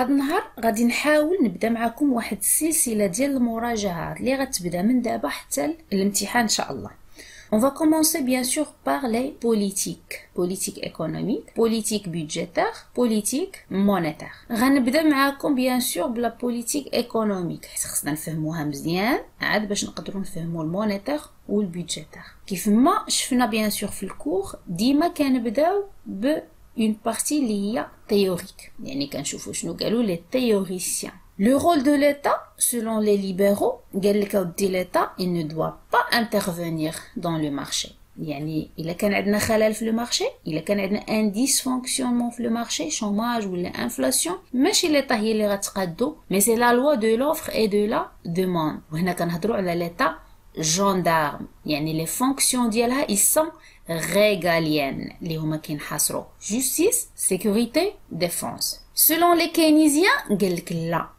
هاد النهار غادي نحاول نبدا معكم واحد السلسله ديال المراجعات اللي غتبدا من دابا حتى الامتحان ان شاء الله. On va commencer bien sûr par les politiques. Politique économique, politique budgétaire, politique monétaire. غنبدا معاكم bien sûr بلا politique économique حيت خصنا نفهموها مزيان عاد باش نقدروا نفهموا المونيتير والبودجيتير. كيف ما شفنا bien sûr في الكور ديما كنبداو ب une partie اللي هي théorique. يعني كنشوفوا شنو قالوا les théoriciens. Le rôle de l'État, selon les libéraux, l'État, il ne doit pas intervenir dans le marché. يعني إلا كان عندنا خلل في المارشي، إلا كان عندنا un dysfonctionnement في المارشي، chômage ولا inflation، ماشي l'État هي اللي غتقادو، mais c'est la loi de l'offre et de la demande. وهنا كنهضروا على l'État gendarme، يعني les fonctions ديالها ils sont régaliennes اللي هما كينحصروا justice, sécurité, défense. Selon les keynésiens,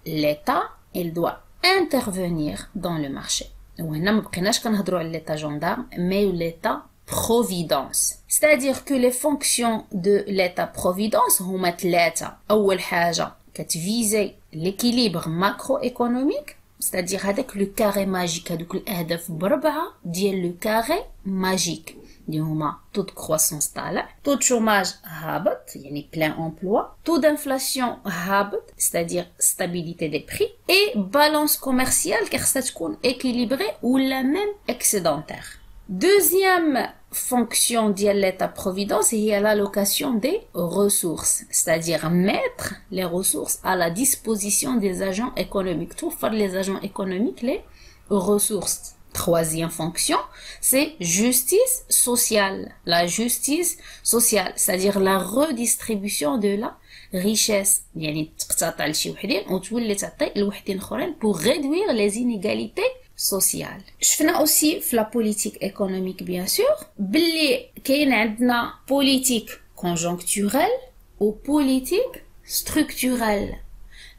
l'État, il doit intervenir dans le marché. وهنا ما بقيناش كنهضروا على l'État gendarme, mais l'État providence. C'est-à-dire que les fonctions de l'État providence هما ثلاثة. أول حاجة كتفيزي l'équilibre macroéconomique, c'est-à-dire هذاك le carré magique، هذوك الأهداف بربعة ديال le carré magique. اللي هما taux de croissance طالع، taux de chômage هابط يعني plein emploi، taux d'inflation هابط c'est-à-dire stabilité des prix، et balance commerciale qui خصها تكون équilibrée ou la même excédentaire. Deuxième fonction ديال l'État providence هي l'allocation des ressources، c'est-à-dire mettre les ressources à la disposition des agents économiques. توفر les agents économiques les ressources. Troisième fonction, c'est justice sociale. La justice sociale, c'est-à-dire la redistribution de la richesse. يعني تقتطع لشي وحدين وتولي تعطي لوحدين اخرين pour réduire les inégalités sociales. شفنا aussi في la politique économique bien sûr باللي كاين عندنا politique conjoncturelle ou politique structurelle.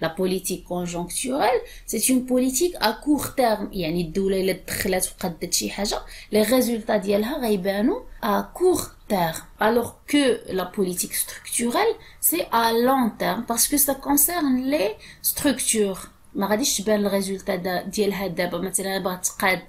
La politique conjoncturelle, c'est une politique à court terme. يعني الدولة إلا دخلت وقدت شي حاجة les résultats ديالها غيبانوا à court terme. Alors que la politique structurelle, c'est à long terme parce que ça concerne les structures. ما غاديش تبان الريزولطا ديالها دابا مثلا باغا تقاد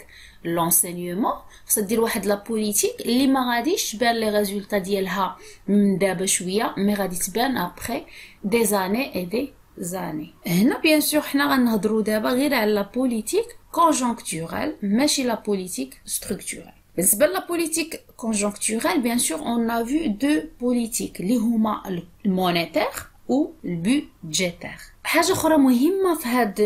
l'enseignement خصها دير واحد لا بوليتيك اللي ما غاديش تبان لي ريزولطا ديالها من دابا شويه مي غادي تبان après des années et des années. هنا bien sûr حنا غنهضروا دابا غير على لا بوليتيك conjoncturelle ماشي لا بوليتيك structurelle. بالنسبه لا بوليتيك conjoncturelle bien sûr on a vu deux politiques اللي هما المونيتير و البودجيتير. حاجه اخرى مهمه في هاد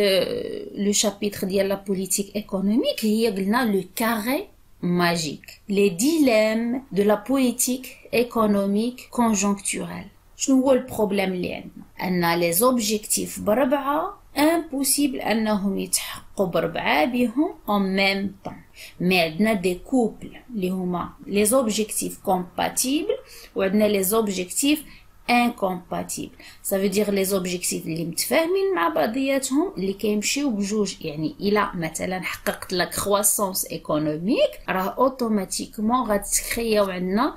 لو شابيتر ديال لا بوليتيك ايكونوميك هي قلنا لو كاري ماجيك لي ديليم دو لا بوليتيك ايكونوميك conjoncturelle. شنو هو البروبليم اللي عندنا؟ ان لي زوبجيكتيف بربعه امبوسيبل انهم يتحققوا بربعه بهم en même temps. مي عندنا دي كوبل اللي هما لي زوبجيكتيف كومباتيبل وعندنا لي زوبجيكتيف incompatible. Ça veut dire les objectifs اللي متفاهمين مع بعضياتهم اللي كيمشيو بجوج. يعني إلا مثلا حققت لا croissance économique راه اوتوماتيكمون غتكرياو عندنا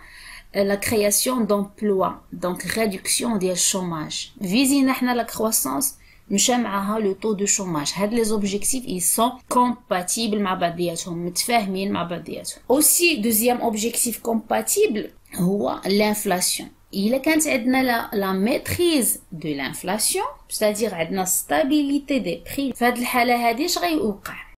la création d'emplois, donc réduction ديال الشوماج. فيزينا حنا la croissance مشى معها le taux de chômage. هاد les objectifs ils sont compatibles مع بعضياتهم متفاهمين مع بعضياتهم. Aussi deuxième objectif compatible هو l'inflation. إلا كانت عندنا la maîtrise de l'inflation, c'est-à-dire عندنا stabilité des prix. في هاد الحالة هادي اش غيوقع؟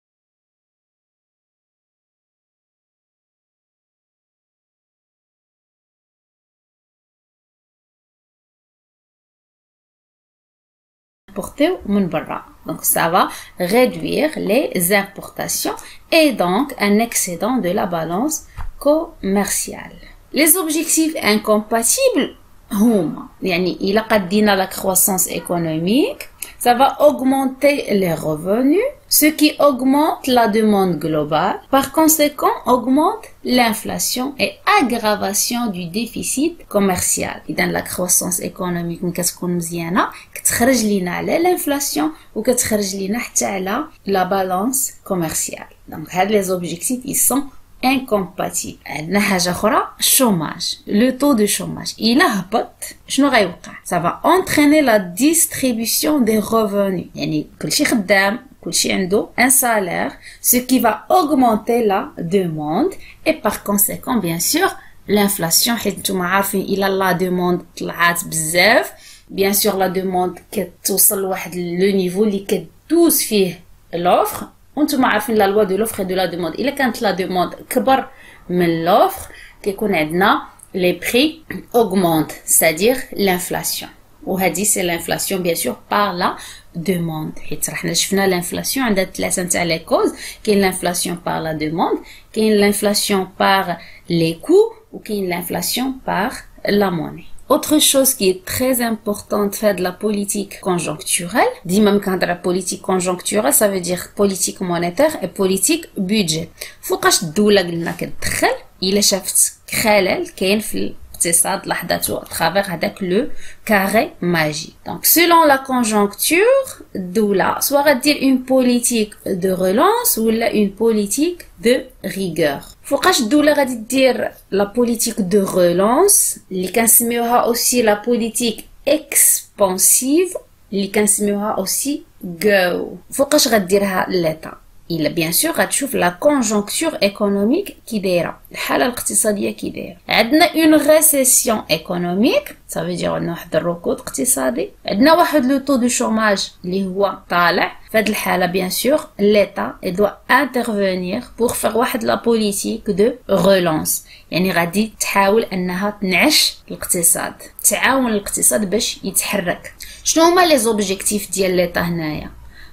importer من برا. Donc ça va réduire les importations et donc un excédent de la balance commerciale. Les objectifs incompatibles هما يعني إلا قدينا la croissance économique ça va augmenter les revenus, ce qui augmente la demande globale, par conséquent augmente l'inflation et aggravation du déficit commercial. إذا la croissance économique ملي كتكون مزيانة كتخرج لينا على l'inflation وكتخرج لينا حتى على la balance commerciale. Donc هاد les objectifs ils sont incompatible. عندنا حاجة أخرى chômage. Le taux de chômage. إلا هبط شنو غيوقع؟ Ça va entraîner la distribution des revenus. يعني كلشي خدام كلشي عنده un salaire, ce qui va augmenter la demande et par conséquent bien sûr l'inflation. حيت نتوما عارفين إلا la demande طلعت بزاف bien sûr la demande كتوصل لواحد لو نيفو اللي كدوز فيه l'offre. وانتم عارفين لا لوا دو لوفر دو لا دوموند. الا كانت لا دوموند كبر من لوفر كيكون عندنا لي بري augmente, c'est-à-dire l'inflation. وهذه سي l'inflation bien sûr par la demande. حيت حنا شفنا l'inflation عندها ثلاثه نتاع لي كوز. كاين l'inflation par la demande, كاين l'inflation par les coûts وكاين l'inflation par la monnaie. Autre chose qui est très importante fait de la politique conjoncturelle, dit même quand la politique conjoncturelle, ça veut dire politique monétaire et politique budget. فوقاش الدولة قلنا كتدخل إلا شافت خلل كاين في الاقتصاد لحظته ترافير هذاك لو كاري ماجي. Donc selon la conjoncture الدولة soit غدير une politique de relance ولا une politique de rigueur. فوقاش الدولة غادي دير لا بوليتيك دو رولانس اللي كنسميوها اوسي لا بوليتيك اكسبانسيف اللي كنسميوها اوسي جو. فوقاش غديرها ليتا؟ الا بيان سور غتشوف لا كونجونكتور ايكونوميك كي دايره الحاله الاقتصاديه كي دايره. عندنا اون ريسيسيون ايكونوميك ça veut dire عندنا واحد الركود اقتصادي. عندنا واحد لو طو دو شوماج اللي هو طالع. في هذه الحاله بيان سور ليتا دو انترفينير بور فيغ واحد لا بوليتيك دو رولانس. يعني غادي تحاول انها تنعش الاقتصاد تعاون الاقتصاد باش يتحرك. شنو هما لي زوبجيكتيف ديال ليتا هنايا؟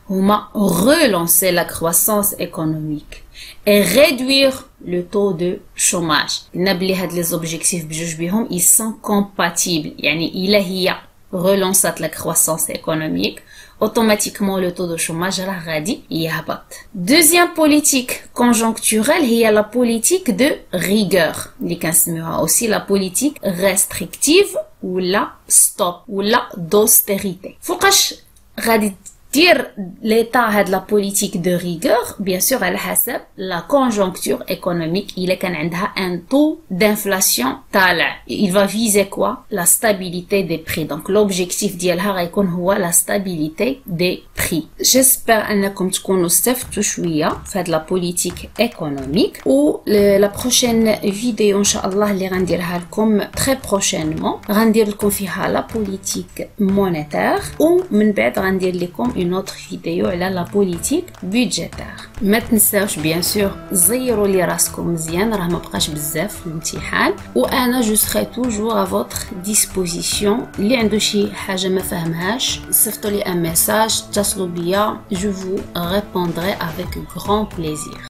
هما relancer la croissance économique et réduire le taux de chômage. نبلي هاد les objectifs بجوج بهم ils sont compatibles. يعني إلا هي relancer la croissance économique automatiquement le taux de chômage راه غادي يهبط. Deuxième politique conjoncturelle هي la politique de rigueur اللي كنسميوها aussi la politique restrictive ولا stop ولا d'austérité. فوقاش غادي dire l'état هاد la politique de rigueur bien sûr على حسب la conjoncture économique. il كان عندها un taux d'inflation طالع il va viser quoi? La stabilité des prix. donc l'objectif ديالها غيكون هو la stabilité des prix. j'espère انكم تكونوا استفدتوا شويه في هاد la politique économique. و la prochaine vidéo ان شاء الله اللي غنديرها لكم très prochainement غندير لكم فيها la politique monétaire ومن بعد غندير لكم une autre vidéo على la politique budgétaire. ما تنساوش بيان سور زيروا لي راسكم مزيان راه ما بقاش بزاف في الامتحان. وانا جو سري توجور ا فوتر ديسبوزيسيون. اللي عنده شي حاجه ما فهمهاش صيفطوا لي ان ميساج اتصلوا بيا. je vous répondrai avec grand plaisir.